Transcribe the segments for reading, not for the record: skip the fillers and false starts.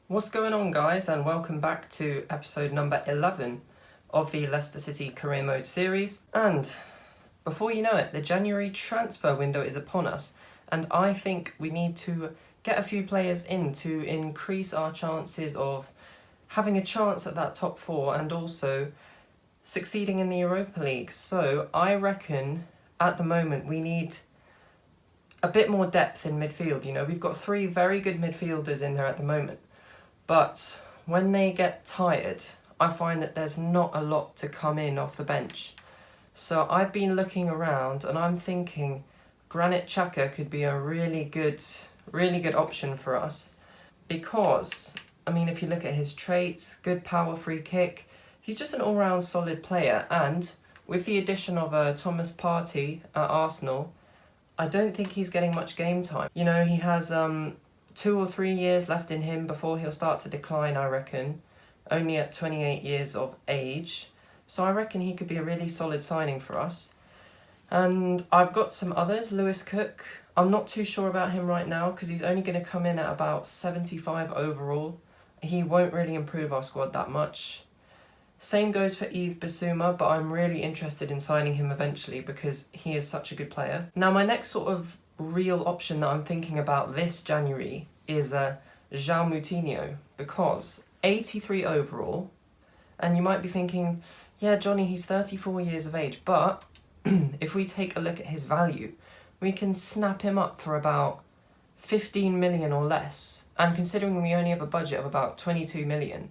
What's going on, guys, and welcome back to episode number 11 of the Leicester City Career Mode series. And before you know it, the January transfer window is upon us, and I think we need to get a few players in to increase our chances of having a chance at that top four and also succeeding in the Europa League. So I reckon at the moment we need a bit more depth in midfield. You know, we've got three very good midfielders in there at the moment. But when they get tired, I find that there's not a lot to come in off the bench. So I've been looking around and I'm thinking Granit Xhaka could be a really good option for us. Because, I mean, if you look at his traits, good power free kick, he's just an all-round solid player. And with the addition of Thomas Partey at Arsenal, I don't think he's getting much game time. You know, he has 2 or 3 years left in him before he'll start to decline, I reckon. Only at 28 years of age. So I reckon he could be a really solid signing for us. And I've got some others. Lewis Cook, I'm not too sure about him right now because he's only going to come in at about 75 overall. He won't really improve our squad that much. Same goes for Yves Bissouma, but I'm really interested in signing him eventually because he is such a good player. Now, my next sort of real option that I'm thinking about this January is João Moutinho, because 83 overall, and you might be thinking, yeah, Johnny, he's 34 years of age, but if we take a look at his value, we can snap him up for about 15 million or less, and considering we only have a budget of about 22 million,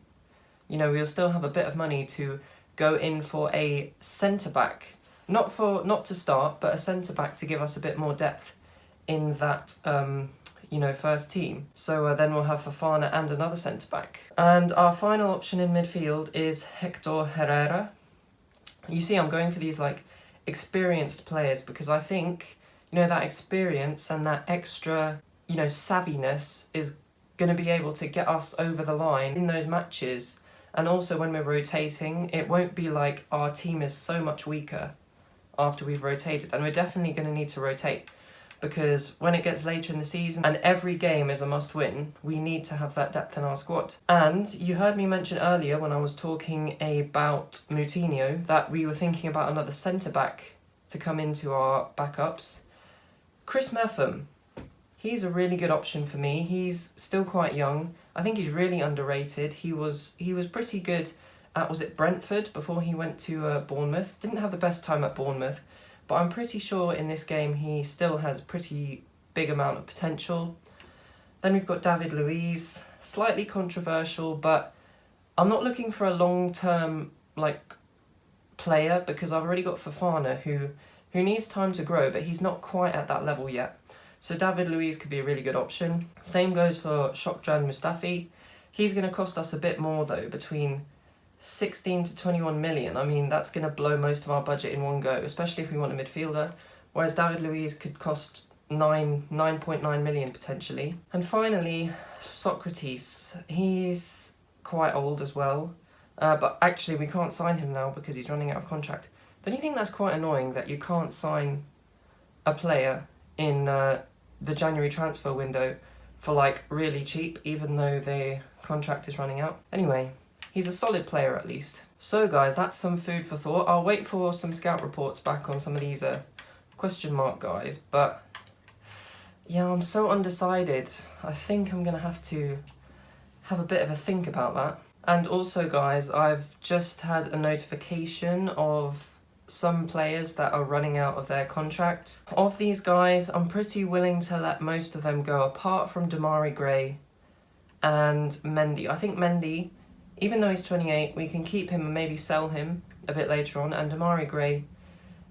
you know, we'll still have a bit of money to go in for a centre-back, not to start, but a centre-back to give us a bit more depth in that, first team. So then we'll have Fofana and another centre-back. And our final option in midfield is Hector Herrera. You see, I'm going for these, experienced players because I think, that experience and that extra, savviness is going to be able to get us over the line in those matches. And also when we're rotating, it won't be like our team is so much weaker after we've rotated. And we're definitely going to need to rotate because when it gets later in the season and every game is a must-win, we need to have that depth in our squad. And you heard me mention earlier when I was talking about Moutinho that we were thinking about another centre-back to come into our backups. Chris Metham. He's a really good option for me. He's still quite young. I think he's really underrated. He was pretty good at, was it Brentford, before he went to Bournemouth. Didn't have the best time at Bournemouth, but I'm pretty sure in this game he still has a pretty big amount of potential. Then we've got David Luiz, slightly controversial, but I'm not looking for a long-term player because I've already got Fofana who needs time to grow, but he's not quite at that level yet. So David Luiz could be a really good option. Same goes for Shokjan Mustafi. He's going to cost us a bit more though, between 16 to 21 million. I mean, that's going to blow most of our budget in one go, especially if we want a midfielder. Whereas David Luiz could cost 9.9 million potentially. And finally, Socrates. He's quite old as well. But actually we can't sign him now because he's running out of contract. Don't you think that's quite annoying that you can't sign a player in the January transfer window for really cheap, even though their contract is running out? Anyway, he's a solid player at least. So guys, that's some food for thought. I'll wait for some scout reports back on some of these question mark guys, but yeah, I'm so undecided. I think I'm gonna have to have a bit of a think about that. And also guys, I've just had a notification of some players that are running out of their contract. Of these guys, I'm pretty willing to let most of them go, apart from Demarai Gray and Mendy. I think Mendy, even though he's 28, we can keep him and maybe sell him a bit later on. And Demarai Gray,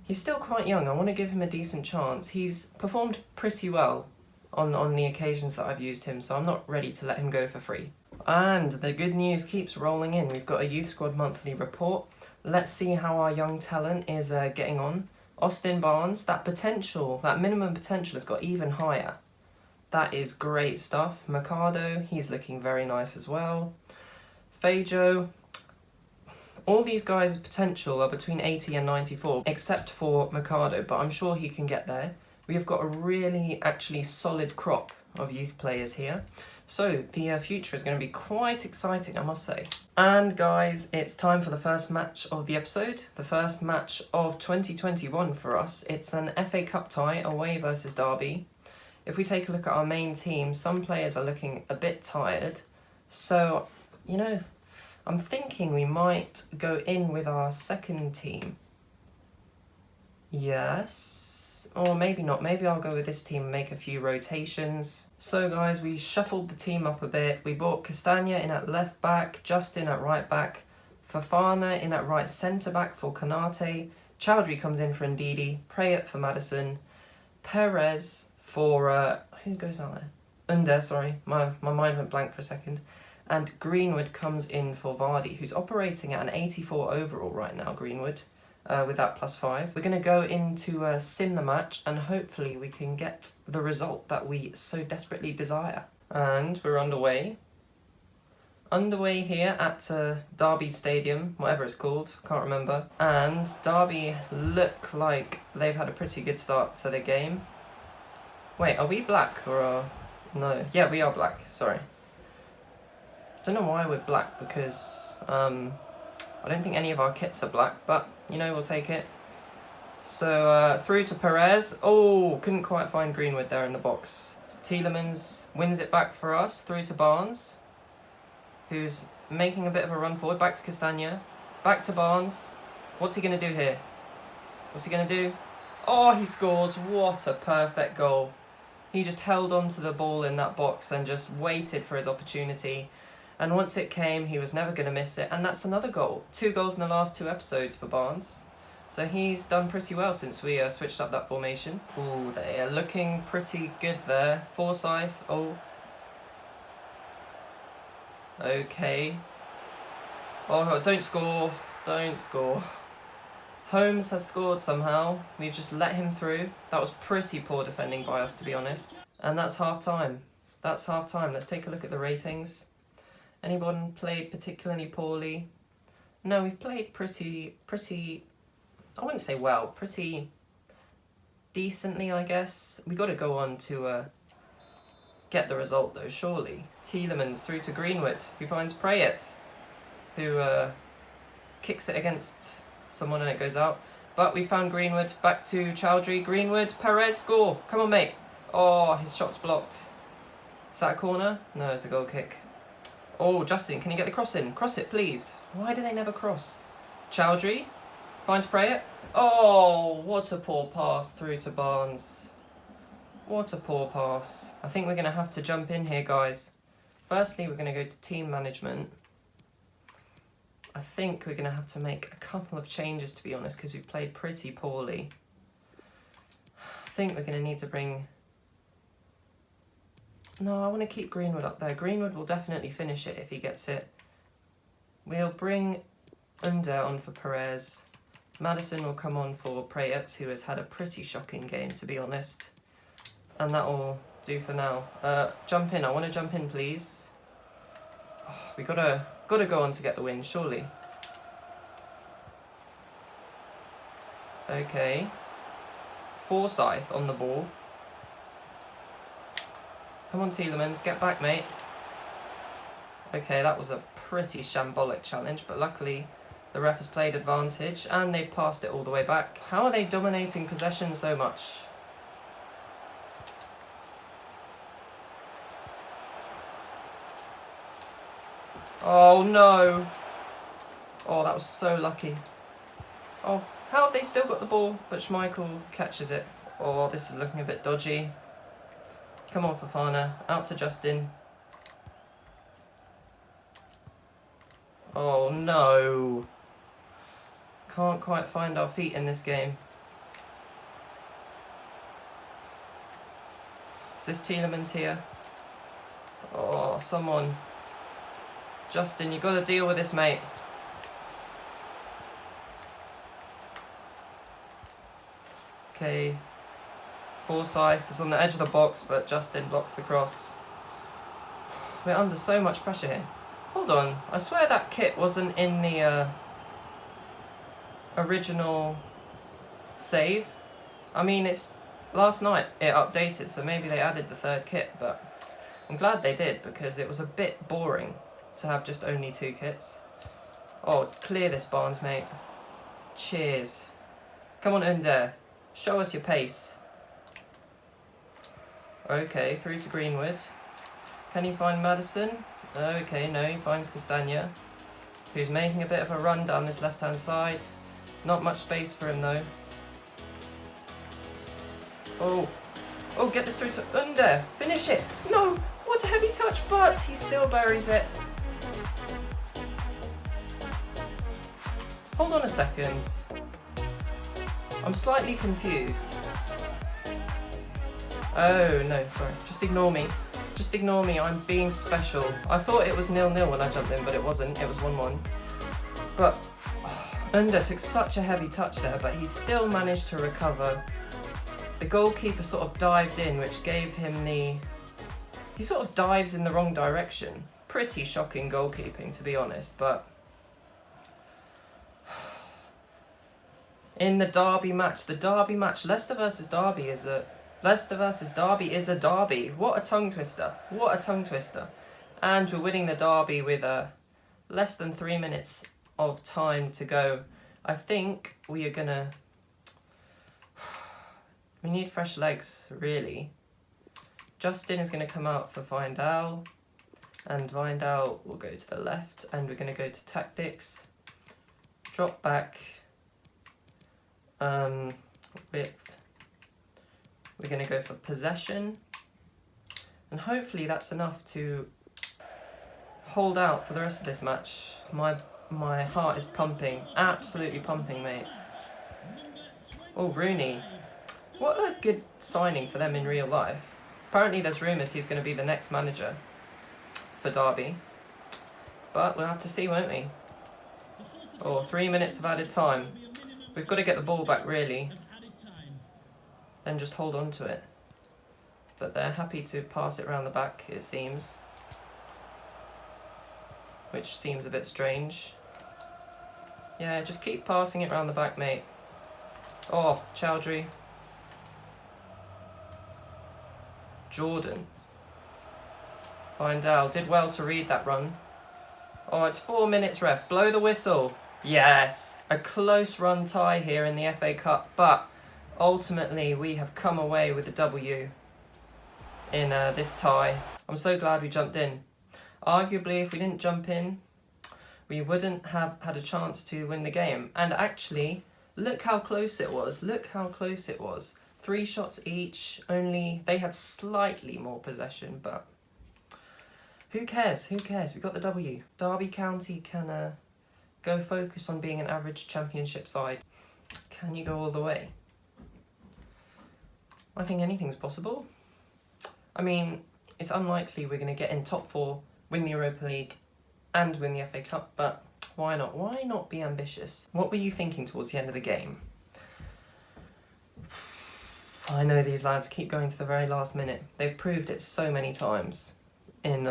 he's still quite young. I want to give him a decent chance. He's performed pretty well on the occasions that I've used him, so I'm not ready to let him go for free. And the good news keeps rolling in. We've got a Youth Squad monthly report. Let's see how our young talent is getting on. Austin Barnes, that minimum potential has got even higher. That is great stuff. Mercado, he's looking very nice as well. Fejo, all these guys' potential are between 80 and 94, except for Mercado, but I'm sure he can get there. We have got a really, actually solid crop of youth players here. So the future is going to be quite exciting, I must say. And guys, it's time for the first match of the episode. The first match of 2021 for us. It's an FA Cup tie away versus Derby. If we take a look at our main team, some players are looking a bit tired. So, you know, I'm thinking we might go in with our second team. Yes, or maybe not. Maybe I'll go with this team and make a few rotations. So guys, we shuffled the team up a bit. We brought Castagna in at left back, Justin at right back, Fofana in at right centre back for Konate, Chowdhury comes in for Ndidi, Prayet for Maddison, Perez for, who goes out there? Under, sorry, my mind went blank for a second. And Greenwood comes in for Vardy, who's operating at an 84 overall right now, Greenwood. With that +5. We're going to go into sim the match and hopefully we can get the result that we so desperately desire. And we're underway. Underway here at Derby Stadium, whatever it's called, can't remember. And Derby look like they've had a pretty good start to the game. Wait, are we black or no? Yeah, we are black, sorry. Don't know why we're black because I don't think any of our kits are black, but, you know, we'll take it. So, through to Perez. Oh, couldn't quite find Greenwood there in the box. Tielemans wins it back for us, through to Barnes, who's making a bit of a run forward. Back to Castagna. Back to Barnes. What's he going to do here? What's he going to do? Oh, he scores. What a perfect goal. He just held on to the ball in that box and just waited for his opportunity. And once it came, he was never going to miss it. And that's another goal. 2 goals in the last 2 episodes for Barnes. So he's done pretty well since we switched up that formation. Oh, they are looking pretty good there. Forsyth. Oh. Okay. Oh, don't score. Don't score. Holmes has scored somehow. We've just let him through. That was pretty poor defending by us, to be honest. And that's half time. That's half time. Let's take a look at the ratings. Anyone played particularly poorly? No, we've played pretty, I wouldn't say well, pretty decently, I guess. We got to go on to get the result, though, surely. Tielemans through to Greenwood, who finds Prayet, who kicks it against someone and it goes out. But we found Greenwood, back to Chowdhury, Greenwood, Perez, score! Come on, mate! Oh, his shot's blocked. Is that a corner? No, it's a goal kick. Oh, Justin, can you get the cross in? Cross it, please. Why do they never cross? Chowdhury finds Prayet. Oh, what a poor pass through to Barnes. What a poor pass. I think we're going to have to jump in here, guys. Firstly, we're going to go to team management. I think we're going to have to make a couple of changes, to be honest, because we've played pretty poorly. I think we're going to need to bring... No, I want to keep Greenwood up there. Greenwood will definitely finish it if he gets it. We'll bring Under on for Perez. Maddison will come on for Prayet, who has had a pretty shocking game, to be honest. And that will do for now. Jump in. I want to jump in, please. Oh, we gotta go on to get the win, surely. Okay. Forsyth on the ball. Come on, Tielemans, get back, mate. Okay, that was a pretty shambolic challenge, but luckily the ref has played advantage and they've passed it all the way back. How are they dominating possession so much? Oh, no. Oh, that was so lucky. Oh, how have they still got the ball? But Schmeichel catches it. Oh, this is looking a bit dodgy. Come on, Fofana. Out to Justin. Oh, no. Can't quite find our feet in this game. Is this Tielemans here? Oh, someone. Justin, you got to deal with this, mate. Okay. Forsyth is on the edge of the box, but Justin blocks the cross. We're under so much pressure here. Hold on, I swear that kit wasn't in the original save. I mean, it's last night it updated, so maybe they added the 3rd kit, but I'm glad they did, because it was a bit boring to have just only 2 kits. Oh, clear this, Barnes, mate. Cheers. Come on, Under. Show us your pace. Okay, through to Greenwood. Can he find Madison? Okay, no, he finds Castagna, who's making a bit of a run down this left-hand side. Not much space for him, though. Oh, get this through to Under. Finish it. No, what a heavy touch, but he still buries it. Hold on a second. I'm slightly confused. Oh, no, sorry. Just ignore me. Just ignore me, I'm being special. I thought it was 0-0 when I jumped in, but it wasn't. It was 1-1. But Under took such a heavy touch there, but he still managed to recover. The goalkeeper sort of dived in, which gave him the... He sort of dives in the wrong direction. Pretty shocking goalkeeping, to be honest, but... In the derby match, Leicester versus Derby is a... Leicester versus Derby is a derby. What a tongue twister. What a tongue twister. And we're winning the derby with less than 3 minutes of time to go. I think we are going to... We need fresh legs, really. Justin is going to come out for Vindal. And Vindal will go to the left. And we're going to go to tactics. Drop back. Width. We're going to go for possession, and hopefully that's enough to hold out for the rest of this match. My heart is pumping, absolutely pumping, mate. Oh, Rooney. What a good signing for them in real life. Apparently there's rumours he's going to be the next manager for Derby, but we'll have to see, won't we? Oh, 3 minutes of added time. We've got to get the ball back, really. Then just hold on to it. But they're happy to pass it around the back, it seems. Which seems a bit strange. Yeah, just keep passing it around the back, mate. Oh, Chowdhury. Jordan. Vindal did well to read that run. Oh, it's 4 minutes, ref. Blow the whistle. Yes. A close run tie here in the FA Cup, but... Ultimately, we have come away with a W in this tie. I'm so glad we jumped in. Arguably, if we didn't jump in, we wouldn't have had a chance to win the game. And actually, look how close it was. Look how close it was. 3 shots each, only they had slightly more possession, but who cares? Who cares? We got the W. Derby County can go focus on being an average championship side. Can you go all the way? I think anything's possible. I mean, it's unlikely we're going to get in top 4, win the Europa League, and win the FA Cup, but why not? Why not be ambitious? What were you thinking towards the end of the game? I know these lads keep going to the very last minute. They've proved it so many times in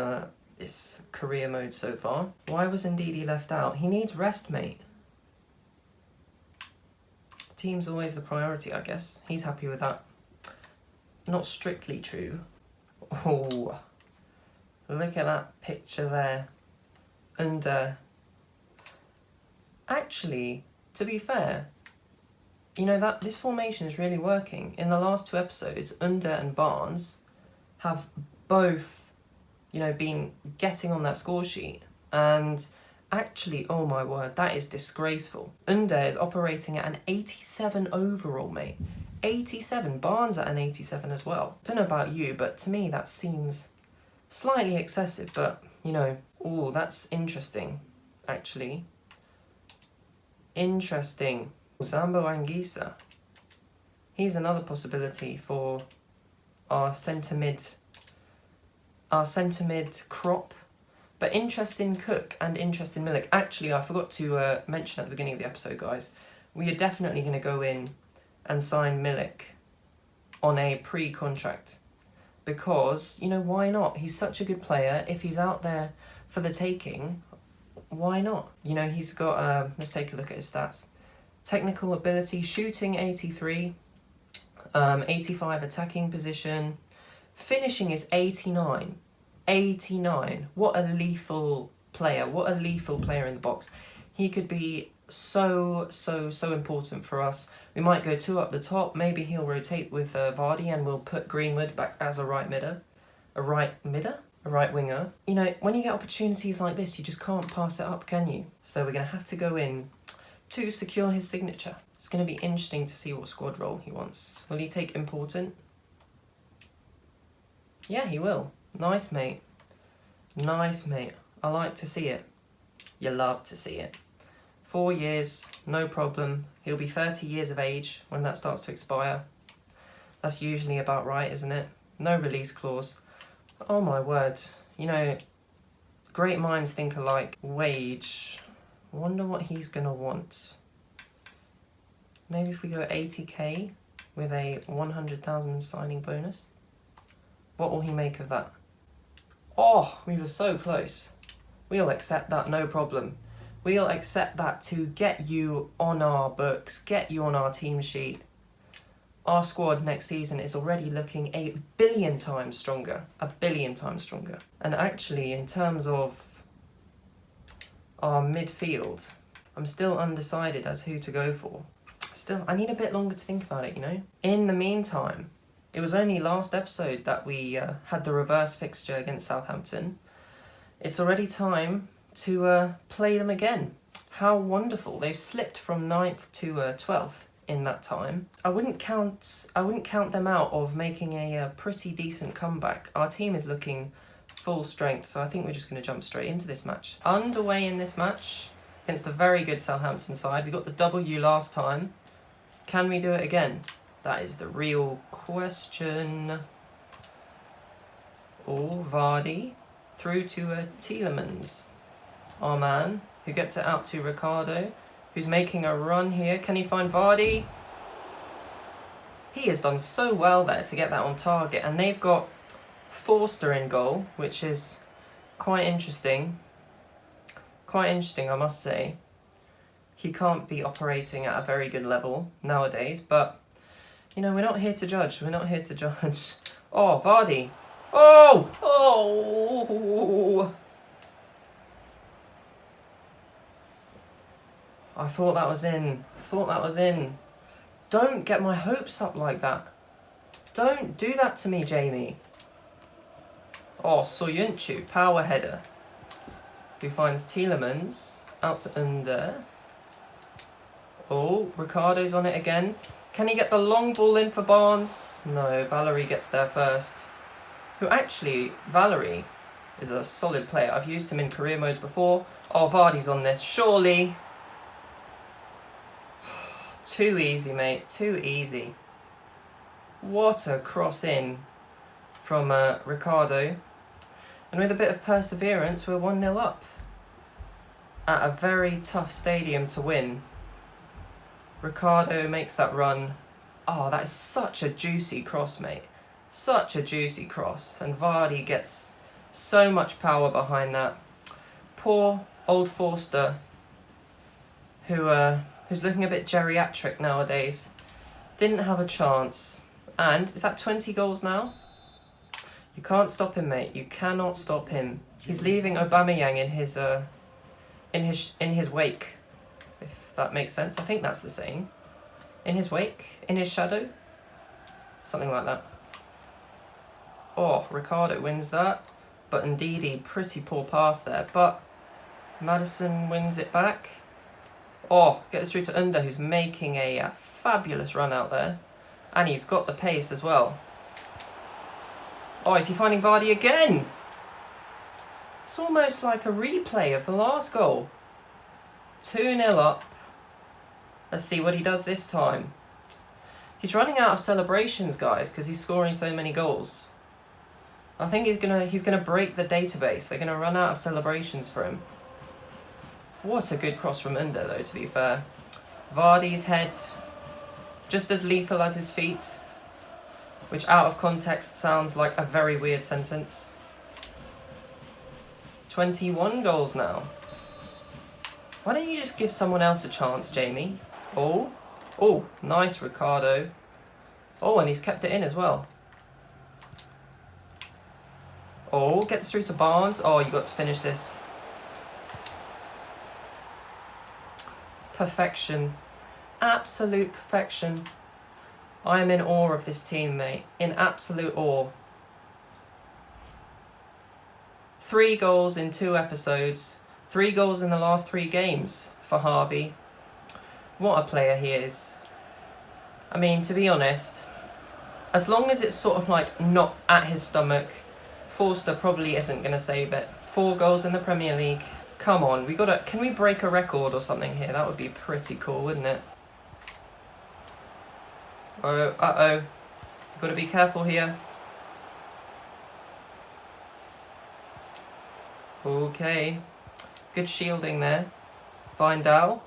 this career mode so far. Why was Ndidi left out? He needs rest, mate. The team's always the priority, I guess. He's happy with that. Not strictly true. Oh, look at that picture there. And actually, to be fair, you know, that this formation is really working. In the last 2 episodes, Under and Barnes have both, you know, been getting on that score sheet. And actually, oh my word, that is disgraceful. Under is operating at an 87 overall, mate. 87, Barnes at an 87 as well. Don't know about you, but to me that seems slightly excessive, but, you know, oh, that's interesting, actually. Interesting. Zambo Anguissa. He's another possibility for our centre mid crop. But interest in Cook and interest in Milik. Actually, I forgot to mention at the beginning of the episode, guys, we are definitely going to go in and sign Milik on a pre-contract. Because, you know, why not? He's such a good player. If he's out there for the taking, why not? You know, he's got, let's take a look at his stats. Technical ability, shooting 83, 85 attacking position, finishing is 89. 89. What a lethal player. What a lethal player in the box. He could be so important for us. We might go 2 up the top. Maybe he'll rotate with Vardy and we'll put Greenwood back as a right midder. A right winger. You know, when you get opportunities like this, you just can't pass it up, can you? So we're going to have to go in to secure his signature. It's going to be interesting to see what squad role he wants. Will he take important? Yeah, he will. Nice, mate. Nice, mate. I like to see it. You love to see it. 4 years, no problem. He'll be 30 years of age when that starts to expire. That's usually about right, isn't it? No release clause. Oh my word. You know, great minds think alike. Wage. Wonder what he's going to want. Maybe if we go 80k with a 100,000 signing bonus. What will he make of that? Oh, we were so close. We'll accept that, no problem. We'll accept that to get you on our books, get you on our team sheet. Our squad next season is already looking 1 billion times stronger. 1 billion times stronger. And actually, in terms of our midfield, I'm still undecided as who to go for. Still, I need a bit longer to think about it, you know? In the meantime, it was only last episode that we had the reverse fixture against Southampton. It's already time to play them again. How wonderful. They've slipped from 9th to 12th in that time. I wouldn't count them out of making a pretty decent comeback. Our team is looking full strength, so I think we're just going to jump straight into this match. Underway in this match against a very good Southampton side. We got the W last time. Can we do it again? That is the real question. Oh, Vardy through to Tielemans, our man, who gets it out to Ricardo, who's making a run here. Can he find Vardy? He has done so well there to get that on target, and they've got Forster in goal, which is quite interesting. Quite interesting, I must say. He can't be operating at a very good level nowadays, but you know, we're not here to judge. We're not here to judge. Oh, Vardy. Oh! Oh! I thought that was in. Don't get my hopes up like that. Don't do that to me, Jamie. Oh, Soyuncu, power header. Who finds Tielemans out to under. Oh, Ricardo's on it again. Can he get the long ball in for Barnes? No, Valerie gets there first. Who actually, Valerie is a solid player. I've used him in career modes before. Oh, Vardy's on this, surely. Too easy, mate, too easy. What a cross in from Ricardo. And with a bit of perseverance, we're 1-0 up. At a very tough stadium to win. Ricardo makes that run. Oh, that is such a juicy cross, mate. Such a juicy cross. And Vardy gets so much power behind that. Poor old Forster, who's looking a bit geriatric nowadays. Didn't have a chance. And is that 20 goals now? You can't stop him, mate. You cannot stop him. He's leaving Aubameyang in his wake. If that makes sense. I think that's the saying. In his wake? In his shadow? Something like that. Oh, Ricardo wins that. But indeed, pretty poor pass there. But Maddison wins it back. Oh, gets through to Under, who's making a fabulous run out there. And he's got the pace as well. Oh, is he finding Vardy again? It's almost like a replay of the last goal. 2-0 up. Let's see what he does this time. He's running out of celebrations, guys, because he's scoring so many goals. I think he's gonna break the database. They're gonna run out of celebrations for him. What a good cross from Under, though, to be fair. Vardy's head, just as lethal as his feet, which out of context sounds like a very weird sentence. 21 goals now. Why don't you just give someone else a chance, Jamie? Oh, nice Ricardo. Oh, and he's kept it in as well. Oh, get this through to Barnes. Oh, you got to finish this. Perfection. Absolute perfection. I am in awe of this team, mate. In absolute awe. 3 goals in 2 episodes. 3 goals in the last 3 games for Harvey. What a player he is. I mean, to be honest, as long as it's sort of like not at his stomach, Forster probably isn't going to save it. 4 goals in the Premier League. Come on, can we break a record or something here? That would be pretty cool, wouldn't it? Oh, uh-oh. Got to be careful here. Okay. Good shielding there. Vindal.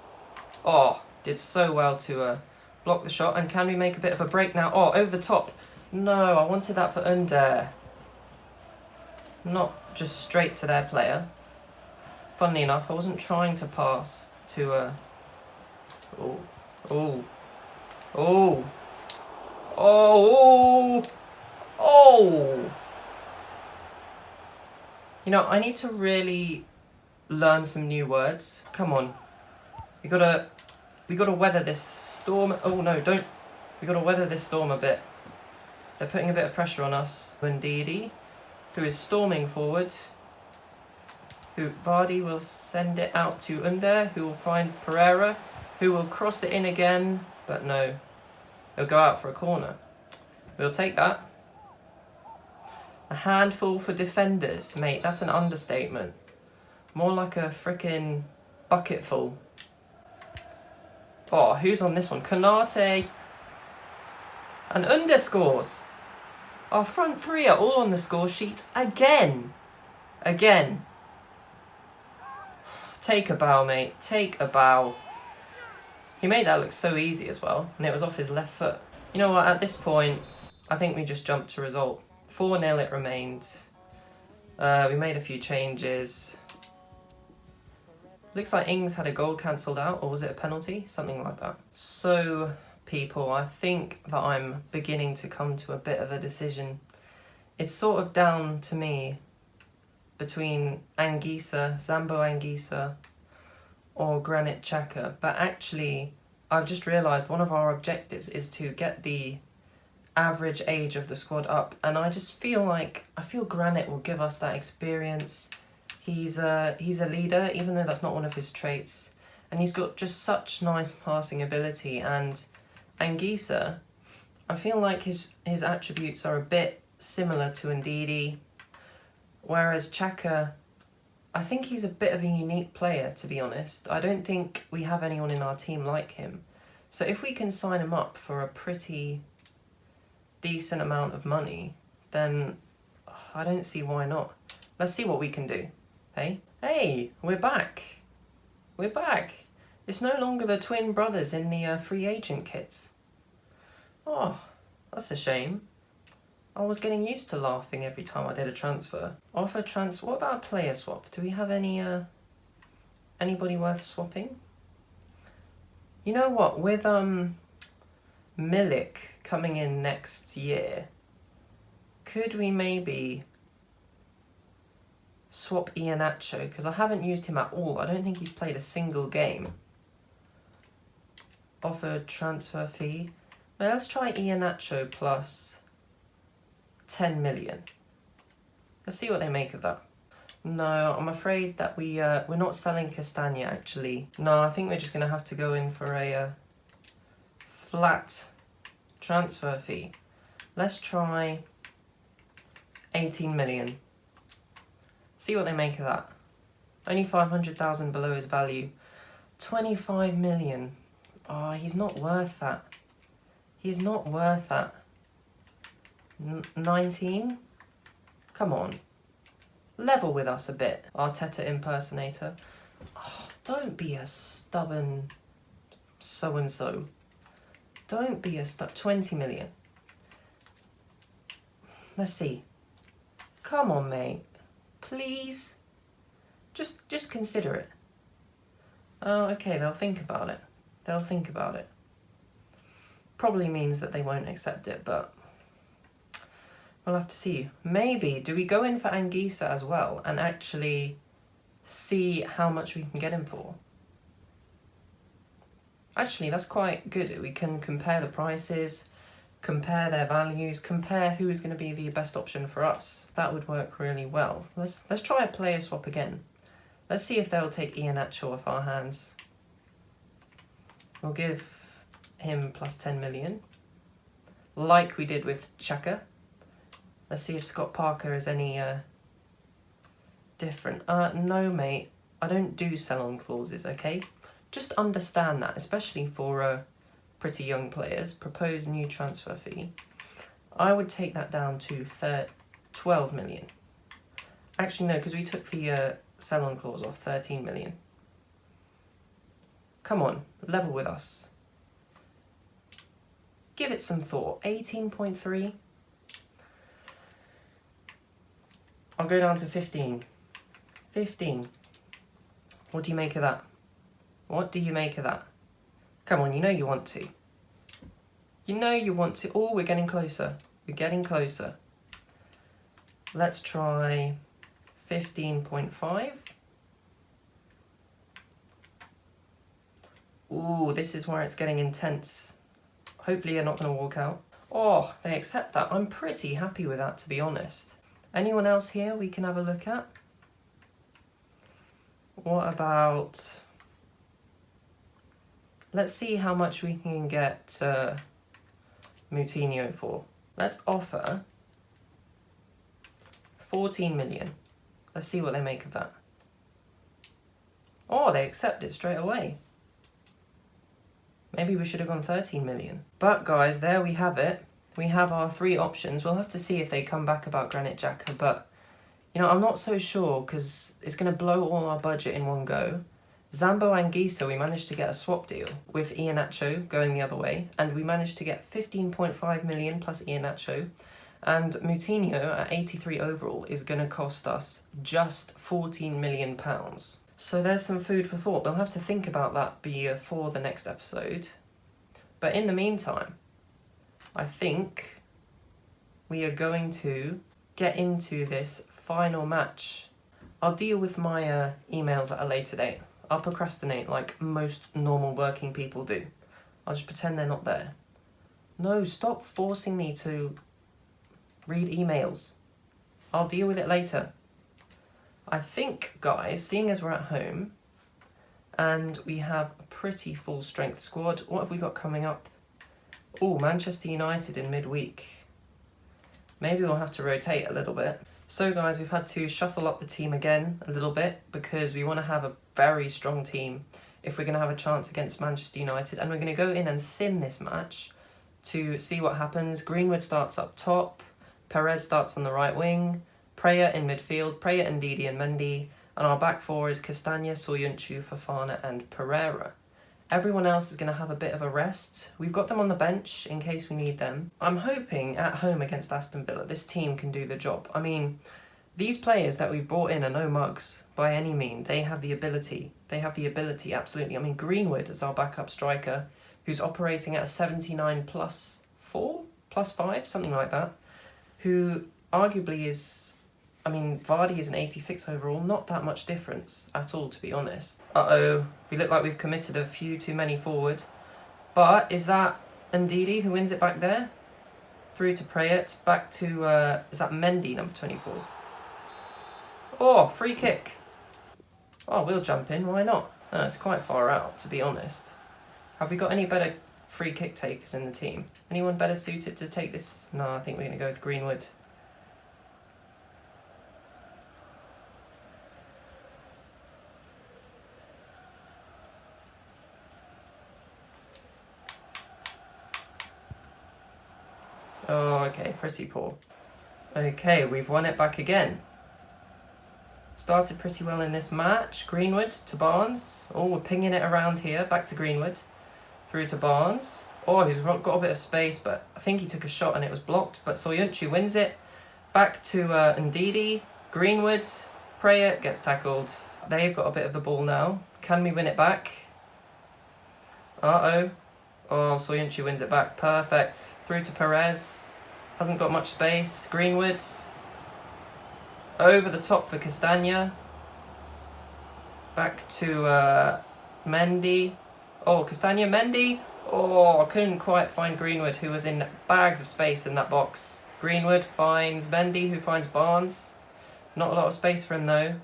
Oh, did so well to block the shot. And can we make a bit of a break now? Oh, over the top. No, I wanted that for Under. Not just straight to their player. Funnily enough, I wasn't trying to pass to... Oh. Oh. Oh. Oh. Oh. You know, I need to really learn some new words. Come on. We gotta weather this storm. Oh no, don't. We gotta weather this storm a bit. They're putting a bit of pressure on us. Ndidi, who is storming forward. Vardy will send it out to Under, who will find Pereira, who will cross it in again, but no. He'll go out for a corner. We'll take that. A handful for defenders. Mate, that's an understatement. More like a frickin' bucketful. Oh, who's on this one? Konate. And underscores. Our front 3 are all on the score sheet again. Again. Take a bow, mate. Take a bow. He made that look so easy as well, and it was off his left foot. You know what, at this point, I think we just jumped to result. 4-0 it remained. We made a few changes. Looks like Ings had a goal cancelled out, or was it a penalty? Something like that. So, people, I think that I'm beginning to come to a bit of a decision. It's sort of down to me between Zambo Anguissa, or Granit Xhaka, but actually, I've just realised one of our objectives is to get the average age of the squad up, and I feel Granit will give us that experience. He's a leader, even though that's not one of his traits, and he's got just such nice passing ability. And Anguissa, I feel like his attributes are a bit similar to Ndidi, whereas Xhaka, I think he's a bit of a unique player, to be honest. I don't think we have anyone in our team like him. So if we can sign him up for a pretty decent amount of money, then I don't see why not. Let's see what we can do. Hey, we're back. We're back. It's no longer the twin brothers in the free agent kits. Oh, that's a shame. I was getting used to laughing every time I did a transfer. What about a player swap? Do we have anybody worth swapping? You know what, with Milik coming in next year, could we maybe swap Iheanacho? Because I haven't used him at all. I don't think he's played a single game. Offer transfer fee. Now let's try Iheanacho plus 10 million. Let's see what they make of that. No, I'm afraid that we're not selling Castagna, actually. No, I think we're just going to have to go in for a flat transfer fee. Let's try 18 million. See what they make of that. Only 500,000 below his value. 25 million. Oh, he's not worth that. He's not worth that. 19? Come on. Level with us a bit, Arteta impersonator. Oh, don't be a stubborn so-and-so. Don't be a 20 million. Let's see. Come on, mate. Please. Just consider it. Oh, okay, they'll think about it. They'll think about it. Probably means that they won't accept it, but... We'll have to see. Maybe, do we go in for Anguissa as well and actually see how much we can get him for? Actually, that's quite good. We can compare the prices, compare their values, compare who is going to be the best option for us. That would work really well. Let's try a player swap again. Let's see if they'll take Iheanacho off our hands. We'll give him plus 10 million, like we did with Xhaka. Let's see if Scott Parker is any different. No, mate. I don't do sell-on clauses, okay? Just understand that, especially for pretty young players. Proposed new transfer fee. I would take that down to 12 million. Actually, no, because we took the sell-on clause off 13 million. Come on, level with us. Give it some thought. 18.3. I'll go down to 15. 15. What do you make of that? What do you make of that? Come on, you know you want to. You know you want to. Oh, we're getting closer. We're getting closer. Let's try 15.5. Ooh, this is where it's getting intense. Hopefully they're not going to walk out. Oh, they accept that. I'm pretty happy with that, to be honest. Anyone else here we can have a look at? What about... Let's see how much we can get Moutinho for. Let's offer 14 million. Let's see what they make of that. Oh, they accept it straight away. Maybe we should have gone 13 million. But guys, there we have it. We have our three options. We'll have to see if they come back about Granit Xhaka, but you know, I'm not so sure because it's going to blow all our budget in one go. Zambo Anguissa, we managed to get a swap deal with Iheanacho going the other way, and we managed to get 15.5 million plus Iheanacho, and Moutinho at 83 overall is going to cost us just 14 million pounds. So there's some food for thought. We'll have to think about that before the next episode. But in the meantime, I think we are going to get into this final match. I'll deal with my emails at a later date. I'll procrastinate like most normal working people do. I'll just pretend they're not there. No, stop forcing me to read emails. I'll deal with it later. I think, guys, seeing as we're at home and we have a pretty full strength squad, what have we got coming up? Oh, Manchester United in midweek. Maybe we'll have to rotate a little bit. So guys, we've had to shuffle up the team again a little bit because we want to have a very strong team if we're going to have a chance against Manchester United. And we're going to go in and sim this match to see what happens. Greenwood starts up top, Perez starts on the right wing, Prayer in midfield, Prayer, Ndidi and Mendy, and our back four is Castagna, Soyuncu, Fofana and Pereira. Everyone else is going to have a bit of a rest. We've got them on the bench in case we need them. I'm hoping at home against Aston Villa, this team can do the job. I mean, these players that we've brought in are no mugs by any mean. They have the ability. They have the ability, absolutely. I mean, Greenwood is our backup striker, who's operating at a 79 plus 4, plus 5, something like that, who arguably is... I mean, Vardy is an 86 overall, not that much difference at all, to be honest. Uh-oh, we look like we've committed a few too many forward. But is that Ndidi who wins it back there? Through to Prayet, back to, is that Mendy, number 24? Oh, free kick. Oh, we'll jump in, why not? No, it's quite far out, to be honest. Have we got any better free kick takers in the team? Anyone better suited to take this? No, I think we're going to go with Greenwood. Oh, okay, pretty poor. Okay, we've won it back again. Started pretty well in this match. Greenwood to Barnes. Oh, we're pinging it around here. Back to Greenwood. Through to Barnes. Oh, he's got a bit of space, but I think he took a shot and it was blocked. But Soyuncu wins it. Back to Ndidi. Greenwood. Prayer gets tackled. They've got a bit of the ball now. Can we win it back? Uh-oh. Oh, Soyuncu wins it back. Perfect. Through to Perez. Hasn't got much space. Greenwood. Over the top for Castagna. Back to Mendy. Oh, Castagna, Mendy. Oh, I couldn't quite find Greenwood, who was in bags of space in that box. Greenwood finds Mendy, who finds Barnes. Not a lot of space for him, though.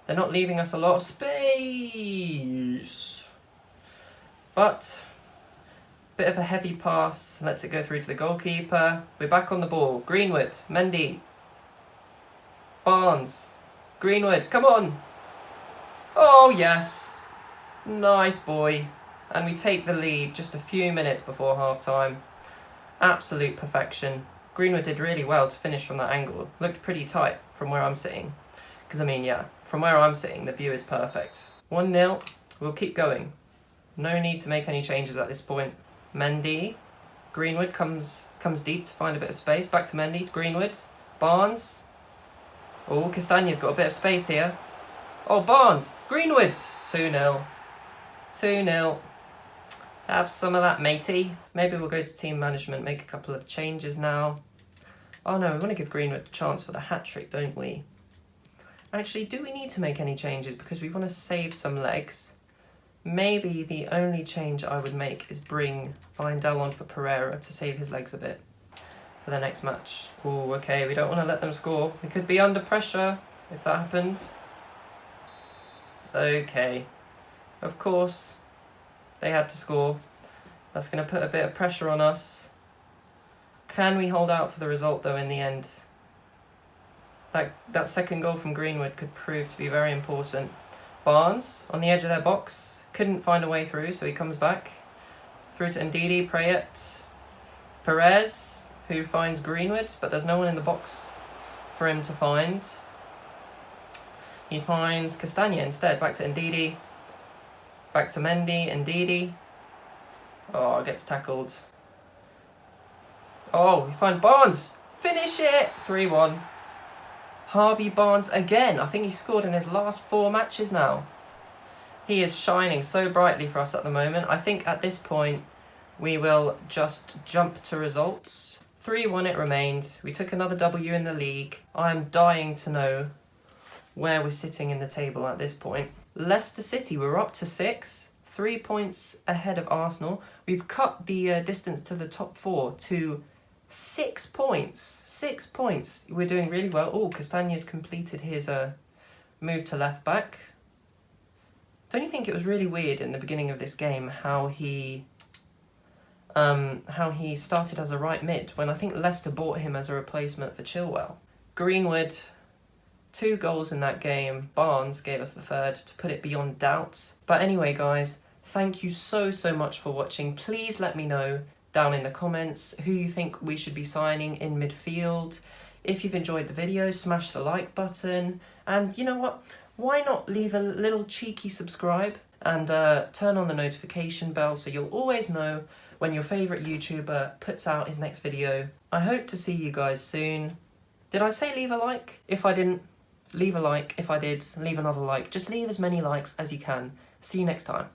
They're not leaving us a lot of space. But, bit of a heavy pass. Lets it go through to the goalkeeper. We're back on the ball. Greenwood, Mendy. Barnes. Greenwood, come on. Oh, yes. Nice boy. And we take the lead just a few minutes before half-time. Absolute perfection. Greenwood did really well to finish from that angle. Looked pretty tight from where I'm sitting. Because, I mean, yeah, from where I'm sitting, the view is perfect. 1-0. We'll keep going. No need to make any changes at this point. Mendy. Greenwood comes deep to find a bit of space. Back to Mendy. Greenwood. Barnes. Oh, Castagna's got a bit of space here. Oh, Barnes. Greenwood. 2-0. 2-0. Have some of that, matey. Maybe we'll go to team management, make a couple of changes now. Oh no, we want to give Greenwood a chance for the hat-trick, don't we? Actually, do we need to make any changes? Because we want to save some legs. Maybe the only change I would make is bring Findell on for Pereira to save his legs a bit for the next match. Oh, okay, we don't want to let them score. We could be under pressure if that happened. Okay. Of course, they had to score. That's going to put a bit of pressure on us. Can we hold out for the result, though, in the end? That second goal from Greenwood could prove to be very important. Barnes, on the edge of their box, couldn't find a way through, so he comes back. Through to Ndidi, Prayet. Perez, who finds Greenwood, but there's no one in the box for him to find. He finds Castagna instead, back to Ndidi. Back to Mendy, Ndidi. Oh, gets tackled. Oh, we find Barnes. Finish it! 3-1. Harvey Barnes again. I think he scored in his last 4 matches now. He is shining so brightly for us at the moment. I think at this point we will just jump to results. 3-1 it remained. We took another W in the league. I'm dying to know where we're sitting in the table at this point. Leicester City, we're up to 6. 3 points ahead of Arsenal. We've cut the distance to the top 4 to 6 points. 6 points. We're doing really well. Oh, Castagna's completed his move to left back. Don't you think it was really weird in the beginning of this game how he started as a right mid when I think Leicester bought him as a replacement for Chilwell? Greenwood, 2 goals in that game. Barnes gave us the 3rd to put it beyond doubt. But anyway, guys, thank you so much for watching. Please let me know down in the comments who you think we should be signing in midfield. If you've enjoyed the video, smash the like button. And you know what? Why not leave a little cheeky subscribe and turn on the notification bell so you'll always know when your favourite YouTuber puts out his next video. I hope to see you guys soon. Did I say leave a like? If I didn't, leave a like. If I did, leave another like. Just leave as many likes as you can. See you next time.